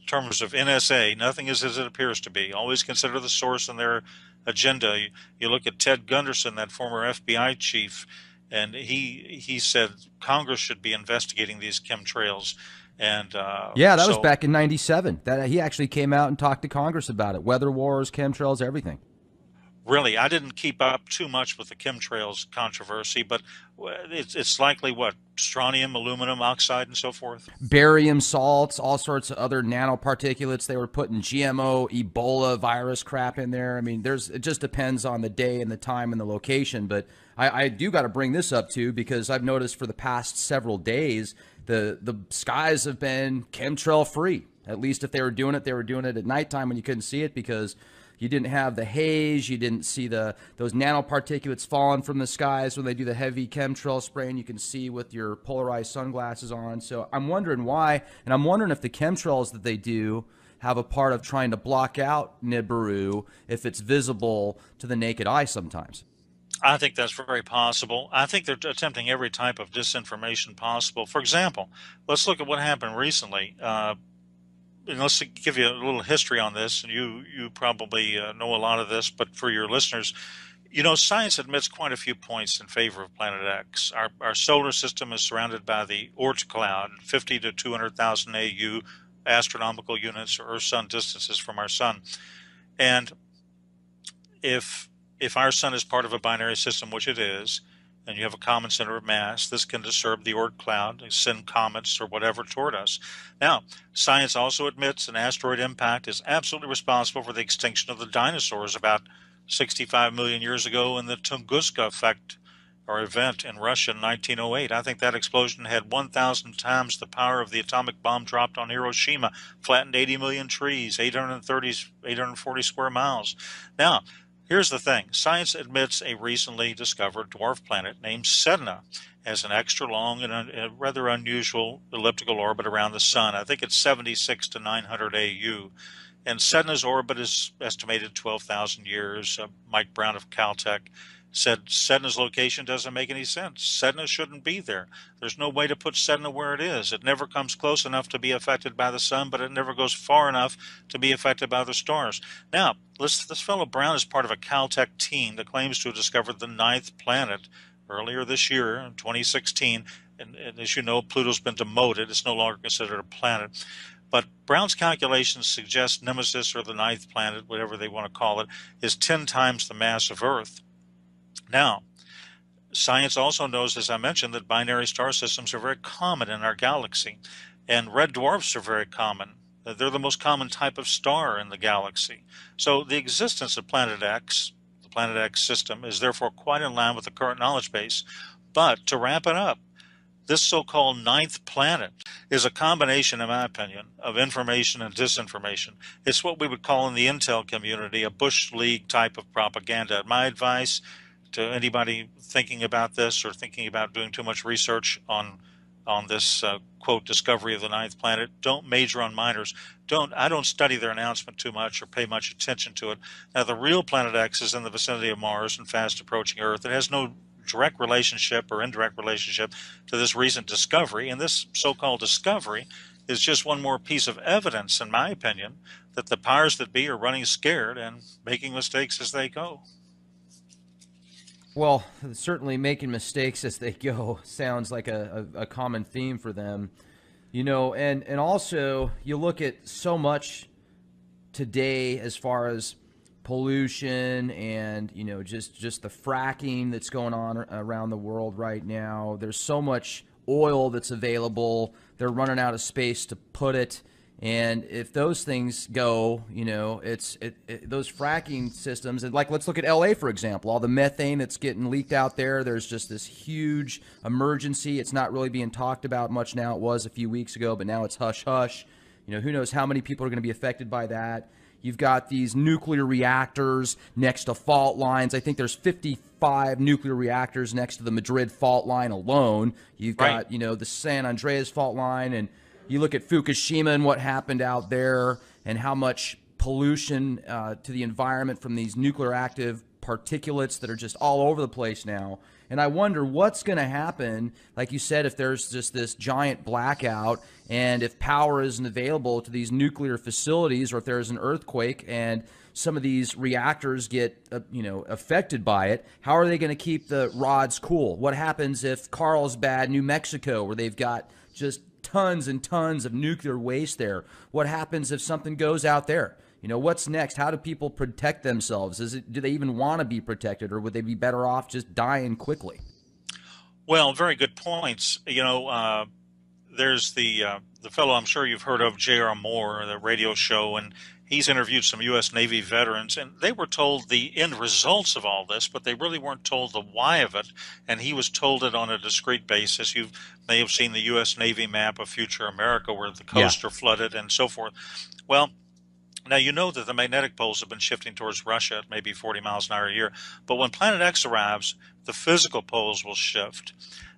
terms of NSA, nothing is as it appears to be. Always consider the source and their agenda. You look at Ted Gunderson, that former FBI chief, and he said Congress should be investigating these chemtrails. And yeah, that was back in '97. That he actually came out and talked to Congress about it. Weather wars, chemtrails, everything. Really, I didn't keep up too much with the chemtrails controversy, but it's likely what? Strontium, aluminum oxide, and so forth? Barium salts, all sorts of other nanoparticulates. They were putting GMO, Ebola virus crap in there. I mean, it just depends on the day and the time and the location. But I do got to bring this up, too, because I've noticed for the past several days, the skies have been chemtrail-free. At least if they were doing it at nighttime when you couldn't see it because you didn't have the haze. You didn't see those nanoparticulates falling from the skies when they do the heavy chemtrail spraying. You can see with your polarized sunglasses on. So I'm wondering why, and I'm wondering if the chemtrails that they do have a part of trying to block out Nibiru if it's visible to the naked eye sometimes. I think that's very possible. I think they're attempting every type of disinformation possible. For example, let's look at what happened recently. And let's give you a little history on this, and you probably know a lot of this, but for your listeners, science admits quite a few points in favor of Planet X. Our solar system is surrounded by the Oort cloud, 50 to 200,000 AU astronomical units, or Earth-Sun distances from our sun. And if our sun is part of a binary system, which it is, and you have a common center of mass, this can disturb the Oort cloud, send comets or whatever toward us. Now, science also admits an asteroid impact is absolutely responsible for the extinction of the dinosaurs about 65 million years ago in the Tunguska effect or event in Russia in 1908. I think that explosion had 1,000 times the power of the atomic bomb dropped on Hiroshima, flattened 80 million trees, 840 square miles. Now, here's the thing. Science admits a recently discovered dwarf planet named Sedna has an extra long and a rather unusual elliptical orbit around the sun. I think it's 76 to 900 AU. And Sedna's orbit is estimated 12,000 years. Mike Brown of Caltech said Sedna's location doesn't make any sense. Sedna shouldn't be there. There's no way to put Sedna where it is. It never comes close enough to be affected by the sun, but it never goes far enough to be affected by the stars. Now, this fellow Brown is part of a Caltech team that claims to have discovered the 9th planet earlier this year, in 2016. And as you know, Pluto's been demoted. It's no longer considered a planet. But Brown's calculations suggest Nemesis, or the 9th planet, whatever they want to call it, is 10 times the mass of Earth. Now, science also knows, as I mentioned, that binary star systems are very common in our galaxy, and red dwarfs are very common. They're the most common type of star in the galaxy. So the existence of Planet X, the Planet X system, is therefore quite in line with the current knowledge base. But to wrap it up, this so-called 9th planet is a combination, in my opinion, of information and disinformation. It's what we would call in the intel community a Bush League type of propaganda. My advice to anybody thinking about this or thinking about doing too much research on this quote discovery of the 9th planet, don't major on minors. I don't study their announcement too much or pay much attention to it. Now, the real Planet X is in the vicinity of Mars and fast approaching Earth. It has no direct relationship or indirect relationship to this recent discovery, and this so-called discovery is just one more piece of evidence, in my opinion, that the powers that be are running scared and making mistakes as they go. Well, certainly making mistakes as they go sounds like a common theme for them. And also you look at so much today as far as pollution and just the fracking that's going on around the world right now. There's so much oil that's available. They're running out of space to put it. And if those things go, those fracking systems, and like let's look at LA for example, all the methane that's getting leaked out there. There's just this huge emergency. It's not really being talked about much now. It was a few weeks ago, but now it's hush hush. Who knows how many people are going to be affected by that. You've got these nuclear reactors next to fault lines. I think there's 55 nuclear reactors next to the Madrid fault line alone. You've got, the San Andreas fault line, and you look at Fukushima and what happened out there and how much pollution to the environment from these nuclear active particulates that are just all over the place now. And I wonder what's going to happen, like you said, if there's just this giant blackout and if power isn't available to these nuclear facilities, or if there's an earthquake and some of these reactors get affected by it. How are they going to keep the rods cool? What happens if Carlsbad, New Mexico, where they've got just tons and tons of nuclear waste there? What happens if something goes out there? What's next? How do people protect themselves? Do they even want to be protected, or would they be better off just dying quickly? Well, very good points. There's the fellow I'm sure you've heard of, J.R. Moore, the radio show, and he's interviewed some U.S. Navy veterans, and they were told the end results of all this, but they really weren't told the why of it, and he was told it on a discrete basis. You may have seen the U.S. Navy map of future America where the coasts are flooded and so forth. Well, now, you know that the magnetic poles have been shifting towards Russia at maybe 40 miles an hour a year, but when Planet X arrives, the physical poles will shift.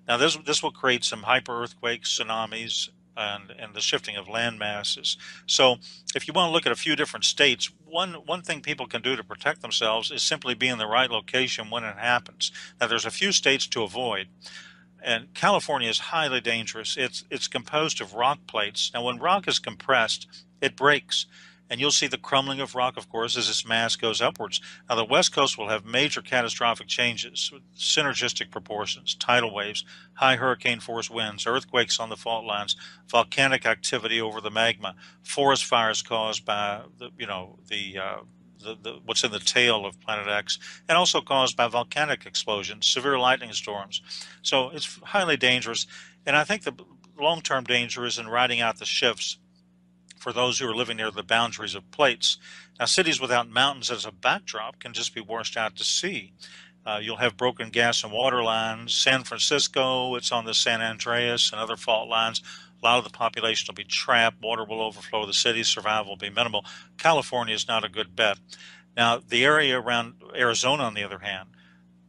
Now, this will create some hyper-earthquakes, tsunamis, and the shifting of land masses. So if you want to look at a few different states, one thing people can do to protect themselves is simply be in the right location when it happens. Now, there's a few states to avoid. And California is highly dangerous. It's composed of rock plates. Now, when rock is compressed, it breaks. And you'll see the crumbling of rock, of course, as this mass goes upwards. Now, the West Coast will have major catastrophic changes, synergistic proportions, tidal waves, high hurricane force winds, earthquakes on the fault lines, volcanic activity over the magma, forest fires caused by what's in the tail of Planet X, and also caused by volcanic explosions, severe lightning storms. So it's highly dangerous. And I think the long-term danger is in riding out the shifts for those who are living near the boundaries of plates. Now, cities without mountains as a backdrop can just be washed out to sea. You'll have broken gas and water lines. San Francisco, it's on the San Andreas and other fault lines. A lot of the population will be trapped. Water will overflow the city. Survival will be minimal. California is not a good bet. Now, the area around Arizona, on the other hand,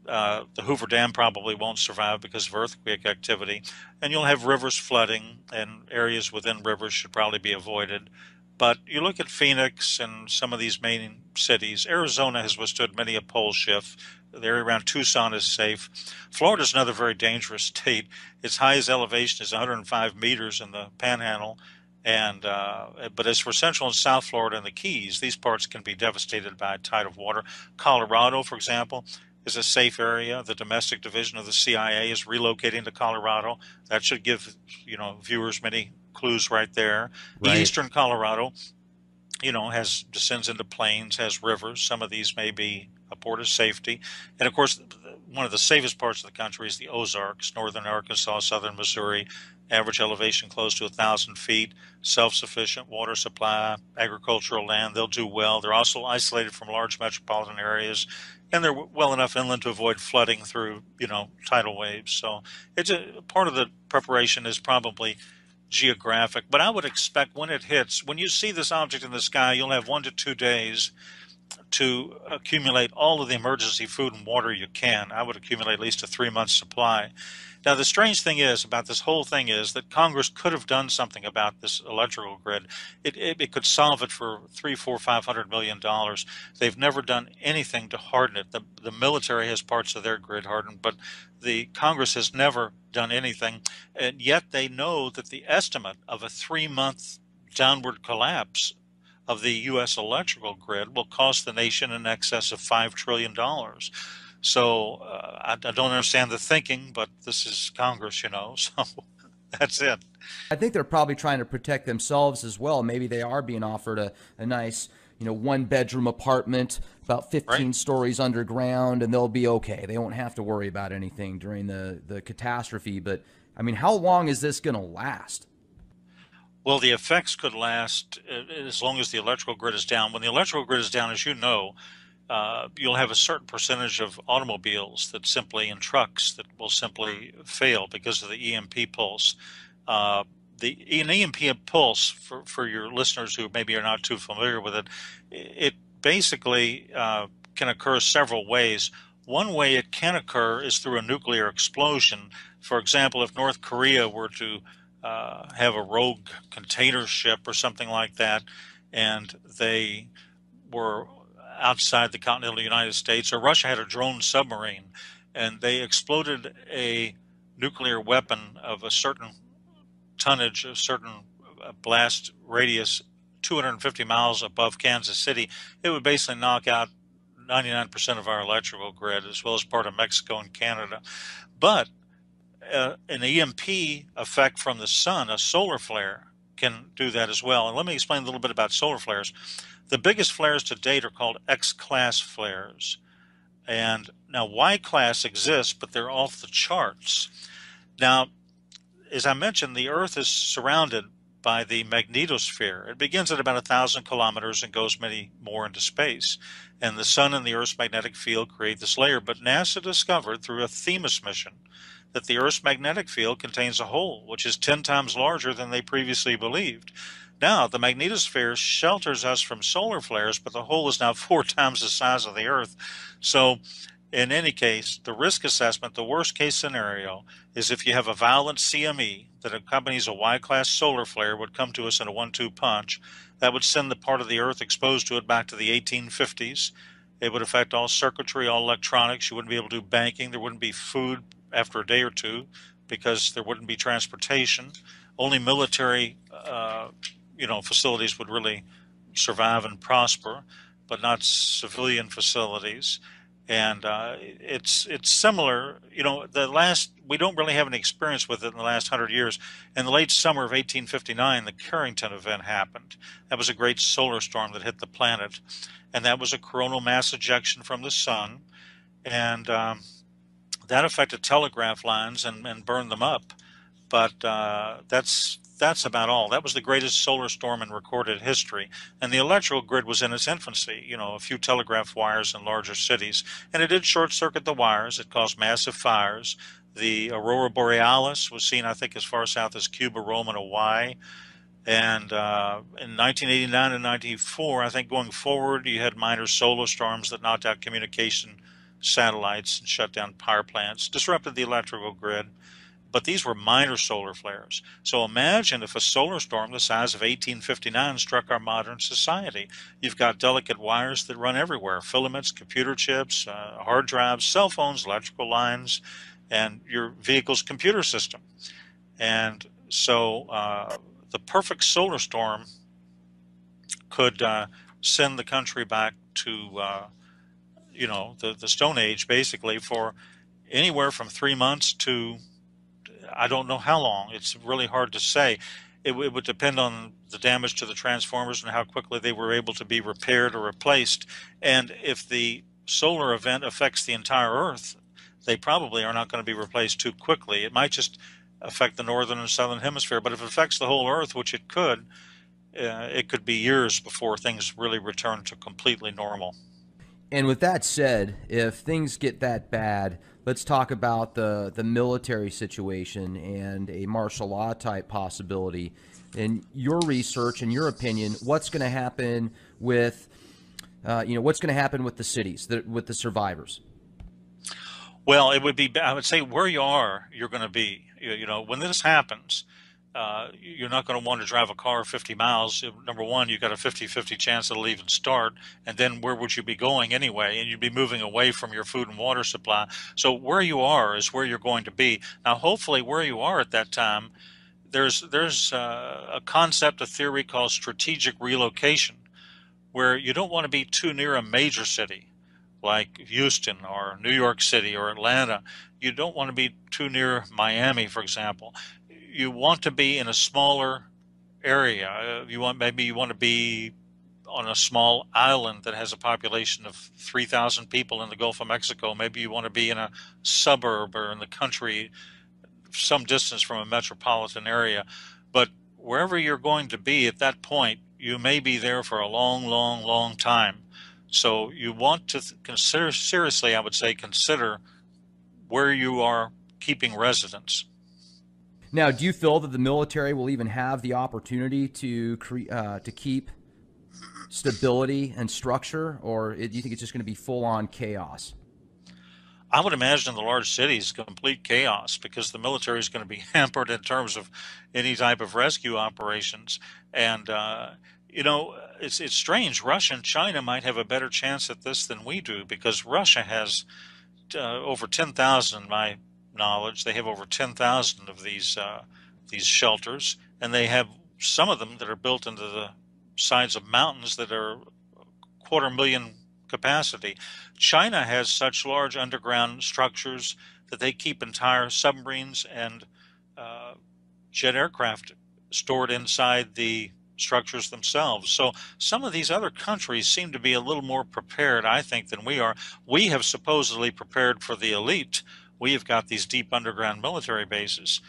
the Hoover Dam probably won't survive because of earthquake activity, and you'll have rivers flooding, and areas within rivers should probably be avoided. But you look at Phoenix and some of these main cities. Arizona has withstood many a pole shift. The area around Tucson is safe. Florida is another very dangerous state. Its highest elevation is 105 meters in the Panhandle. But as for Central and South Florida and the Keys, these parts can be devastated by a tide of water. Colorado, for example, is a safe area. The domestic division of the CIA is relocating to Colorado. That should give, viewers many clues right there. Right. Eastern Colorado, descends into plains, has rivers. Some of these may be a port of safety. And of course, one of the safest parts of the country is the Ozarks, northern Arkansas, southern Missouri. Average elevation close to 1,000 feet, self-sufficient water supply, agricultural land. They'll do well. They're also isolated from large metropolitan areas, and they're well enough inland to avoid flooding through, tidal waves. So it's part of the preparation is probably geographic. But I would expect when it hits, when you see this object in the sky, you'll have 1 to 2 days to accumulate all of the emergency food and water you can. I would accumulate at least a 3-month supply. Now, the strange thing is about this whole thing is that Congress could have done something about this electrical grid. It could solve it for $300, $400, $500 million. They've never done anything to harden it. The military has parts of their grid hardened, but the Congress has never done anything. And yet they know that the estimate of a 3-month downward collapse of the U.S. electrical grid will cost the nation in excess of $5 trillion. So I don't understand the thinking, but this is Congress, so that's it. I think they're probably trying to protect themselves as well. Maybe they are being offered a nice, one bedroom apartment about Right? 15 stories underground, and they'll be okay. They won't have to worry about anything during the catastrophe. But I mean, how long is this going to last? Well, the effects could last as long as the electrical grid is down. When the electrical grid is down, as you know, you'll have a certain percentage of automobiles that simply, and trucks that will simply fail because of the EMP pulse. Uh, an EMP pulse, for your listeners who maybe are not too familiar with it, it basically can occur several ways. One way it can occur is through a nuclear explosion. For example, if North Korea were to have a rogue container ship or something like that, and they were outside the continental United States, or Russia had a drone submarine, and they exploded a nuclear weapon of a certain tonnage, a certain blast radius, 250 miles above Kansas City, it would basically knock out 99% of our electrical grid, as well as part of Mexico and Canada. But an EMP effect from the sun, a solar flare, can do that as well. And let me explain a little bit about solar flares. The biggest flares to date are called X-class flares. And now Y-class exists, but they're off the charts. Now, as I mentioned, the Earth is surrounded by the magnetosphere. It begins at about 1,000 kilometers and goes many more into space. And the sun and the Earth's magnetic field create this layer. But NASA discovered through a Themis mission that the Earth's magnetic field contains a hole, which is 10 times larger than they previously believed. Now, the magnetosphere shelters us from solar flares, but the hole is now 4 times the size of the Earth. So, in any case, the risk assessment, the worst case scenario, is if you have a violent CME that accompanies a Y-class solar flare would come to us in a 1-2 punch. That would send the part of the Earth exposed to it back to the 1850s. It would affect all circuitry, all electronics. You wouldn't be able to do banking. There wouldn't be food after a day or two because there wouldn't be transportation. Only military facilities would really survive and prosper, but not civilian facilities. And it's similar. We don't really have any experience with it in the last 100 years. In the late summer of 1859, the Carrington event happened. That was a great solar storm that hit the planet, and that was a coronal mass ejection from the sun, and that affected telegraph lines and burned them up. But that's about all. That was the greatest solar storm in recorded history. And the electrical grid was in its infancy, a few telegraph wires in larger cities. And it did short circuit the wires. It caused massive fires. The aurora borealis was seen, I think, as far south as Cuba, Rome, and Hawaii. And in 1989 and 94, I think going forward, you had minor solar storms that knocked out communication satellites and shut down power plants, disrupted the electrical grid. But these were minor solar flares. So imagine if a solar storm the size of 1859 struck our modern society. You've got delicate wires that run everywhere, filaments, computer chips, hard drives, cell phones, electrical lines, and your vehicle's computer system. And so the perfect solar storm could send the country back to, the Stone Age, basically, for anywhere from 3 months to I don't know how long. It's really hard to say. It would depend on the damage to the transformers and how quickly they were able to be repaired or replaced. And if the solar event affects the entire Earth, they probably are not going to be replaced too quickly. It might just affect the northern and southern hemisphere, but if it affects the whole Earth, which it could be years before things really return to completely normal. And with that said, if things get that bad, let's talk about the military situation and a martial law type possibility. In your research, in your opinion, what's going to happen with, what's going to happen with the cities, with the survivors? Well, I would say where you are, you're going to be. When this happens, you're not going to want to drive a car 50 miles. Number one, you've got a 50-50 chance it'll even start. And then where would you be going anyway? And you'd be moving away from your food and water supply. So where you are is where you're going to be. Now, hopefully where you are at that time, there's a concept, a theory called strategic relocation, where you don't want to be too near a major city like Houston or New York City or Atlanta. You don't want to be too near Miami, for example. You want to be in a smaller area. Maybe you want to be on a small island that has a population of 3,000 people in the Gulf of Mexico. Maybe you want to be in a suburb or in the country, some distance from a metropolitan area. But wherever you're going to be at that point, you may be there for a long, long, long time. So you want to consider seriously, I would say, consider where you are keeping residence. Now, do you feel that the military will even have the opportunity to keep stability and structure, or do you think it's just going to be full-on chaos? I would imagine in the large cities, complete chaos, because the military is going to be hampered in terms of any type of rescue operations. And it's strange. Russia and China might have a better chance at this than we do, because Russia has over 10,000, my knowledge. They have over 10,000 of these shelters, and they have some of them that are built into the sides of mountains that are 250,000 capacity. China has such large underground structures that they keep entire submarines and jet aircraft stored inside the structures themselves. So some of these other countries seem to be a little more prepared, I think, than we are. We have supposedly prepared for the elite. We have got these deep underground military bases,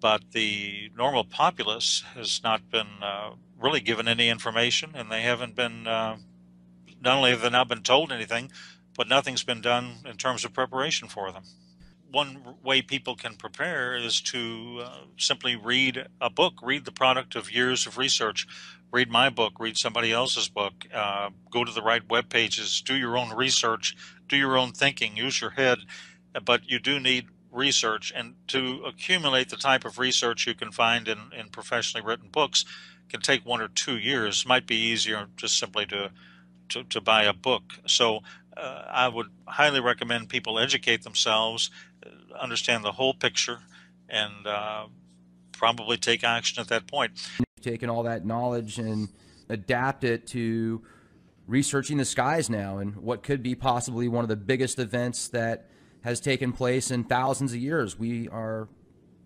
but the normal populace has not been really given any information, and they haven't been, not only have they not been told anything, but nothing's been done in terms of preparation for them. One way people can prepare is to simply read a book, read the product of years of research, read my book, read somebody else's book, go to the right web pages, do your own research, do your own thinking, use your head. But you do need research, and to accumulate the type of research you can find in professionally written books can take 1 or 2 years. Might be easier just simply to buy a book. So I would highly recommend people educate themselves, understand the whole picture, and probably take action at that point. Taking all that knowledge and adapt it to researching the skies now and what could be possibly one of the biggest events that has taken place in thousands of years. We are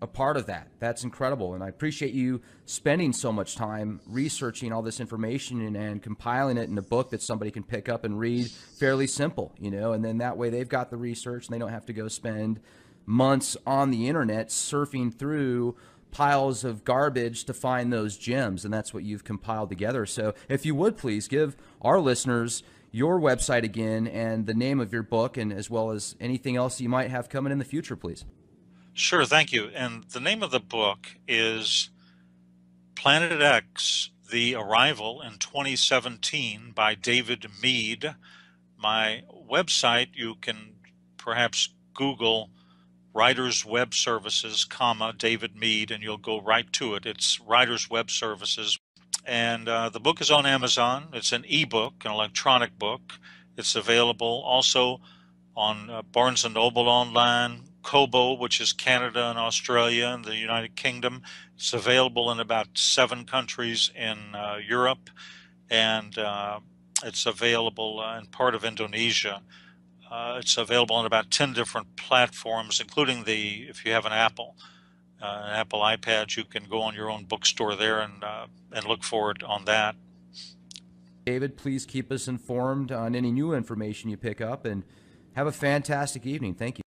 a part of that. That's incredible. And I appreciate you spending so much time researching all this information and compiling it in a book that somebody can pick up and read fairly simple, and then that way they've got the research and they don't have to go spend months on the internet surfing through piles of garbage to find those gems. And that's what you've compiled together. So if you would please give our listeners your website again and the name of your book, and as well as anything else you might have coming in the future, please. Sure, thank you. And the name of the book is Planet X, The Arrival in 2017 by David Mead. My website, you can perhaps Google Writers Web Services, David Mead, and you'll go right to it. It's Writers Web Services. And the book is on Amazon. It's an ebook, an electronic book. It's available also on Barnes & Noble online, Kobo, which is Canada and Australia and the United Kingdom. It's available in about 7 countries in Europe, and it's available in part of Indonesia. It's available on about 10 different platforms, including if you have an Apple iPad, you can go on your own bookstore there and look for it on that. David, please keep us informed on any new information you pick up, and have a fantastic evening. Thank you.